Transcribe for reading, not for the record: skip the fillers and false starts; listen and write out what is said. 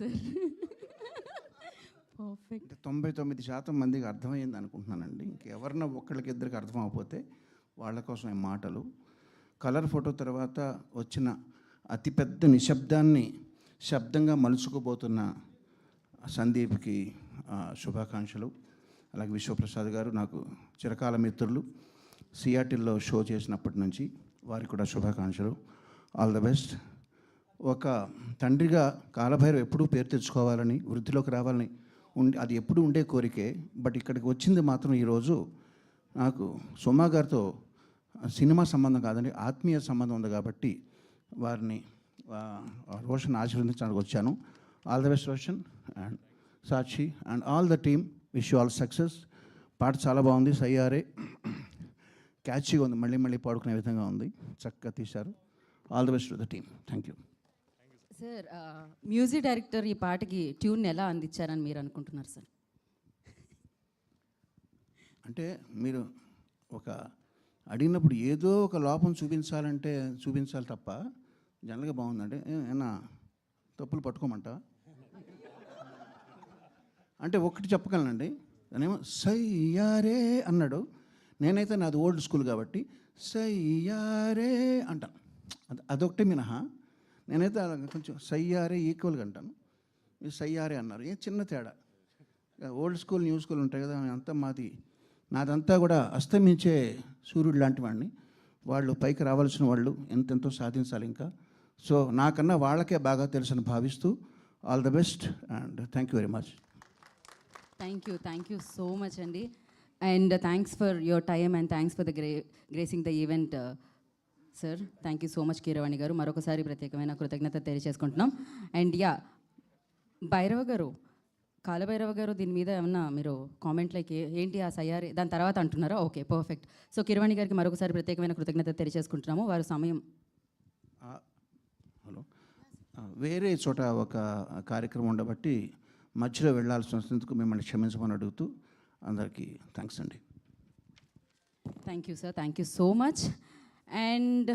Sir. Perfect. 99% మందికి అర్థమైంది అనుకుంటున్నానండి. ఇంకెవరన్నా ఒక్కళ్ళకి ఇద్దరికి అర్థం అవ్వకపోతే వాళ్ళ కోసం ఈ మాటలు. కలర్ ఫోటో తర్వాత వచ్చిన అతిపెద్ద నిశ్శబ్దాన్ని శబ్దంగా మలుచుకోబోతున్న సందీప్కి శుభాకాంక్షలు. అలాగే విశ్వప్రసాద్ గారు నాకు చిరకాల మిత్రులు, సియాటిల్లో షో చేసినప్పటి నుంచి వారికి కూడా శుభాకాంక్షలు. All the best. ఒక తండ్రిగా కాలభైరవ్ ఎప్పుడూ పేరు తెచ్చుకోవాలని, వృద్ధిలోకి రావాలని అది ఎప్పుడు ఉండే కోరికే. బట్ ఇక్కడికి వచ్చింది మాత్రం ఈరోజు నాకు సుమా గారితో సినిమా సంబంధం కాదండి, ఆత్మీయ సంబంధం ఉంది కాబట్టి వారిని రోషన్ ఆశీర్వదించడానికి వచ్చాను. All the best Roshan and Sakshi and all the team. Wish you all success. పాట చాలా బాగుంది, సయ్యారే క్యాచీగా ఉంది, మళ్ళీ మళ్ళీ పాడుకునే విధంగా ఉంది, చక్కగా తీశారు. All the best to the team. Thank you sir. Music director ఈ పాటకి ట్యూన్ ఎలా అందించారని మీరు అనుకుంటున్నారు సార్? అంటే మీరు ఒక అడిగినప్పుడు ఏదో ఒక లోపం చూపించాలి తప్ప జనరల్గా బాగుందంటే ఏమన్నా తప్పులు పట్టుకోమంట అంటే ఒకటి చెప్పగలనండి. దానేమో సయ్యారే అన్నాడు, నేనైతే నాది ఓల్డ్ స్కూల్ కాబట్టి సయ్యారే అంటాను. అదొకటి మినహా నేనైతే కొంచెం సయ్యారే ఈక్వల్గా అంటాను. మీరు సయ్యారే అన్నారు, ఏ చిన్న తేడా. ఓల్డ్ స్కూల్ న్యూ స్కూల్ ఉంటాయి కదా, అంతా నాదంతా కూడా అస్తమించే సూర్యుడు లాంటి వాడిని. వాళ్ళు పైకి రావాల్సిన వాళ్ళు ఎంతెంతో సాధించాలి ఇంకా. సో నాకన్నా వాళ్ళకే బాగా తెలుసని భావిస్తూ all the best and thank you very much. Thank you so much అండి. And thanks for your time and thanks for the gracing the event sir. Thank you so much Keeravani గారు. మరొకసారి ప్రత్యేకమైన కృతజ్ఞత తెలియజేసుకుంటున్నాం. అండ్ భైరవ గారు, కాలభైరవ గారు, దీని మీద ఏమన్నా మీరు కామెంట్ లైక్ ఏంటి ఆ సయ్యారే దాని తర్వాత అంటున్నారా? Okay, perfect. సో కీరవాణి గారికి మరొకసారి ప్రత్యేకమైన కృతజ్ఞత తెలియజేసుకుంటున్నాము. వారు సమయం హలో వేరే చోట ఒక కార్యక్రమం ఉండబట్టి మధ్యలో వెళ్ళాల్సి వస్తున్నందుకు మిమ్మల్ని క్షమించమని అడుగుతూ అందరికీ థ్యాంక్స్ అండి. Thank you sir. Thank you so much. And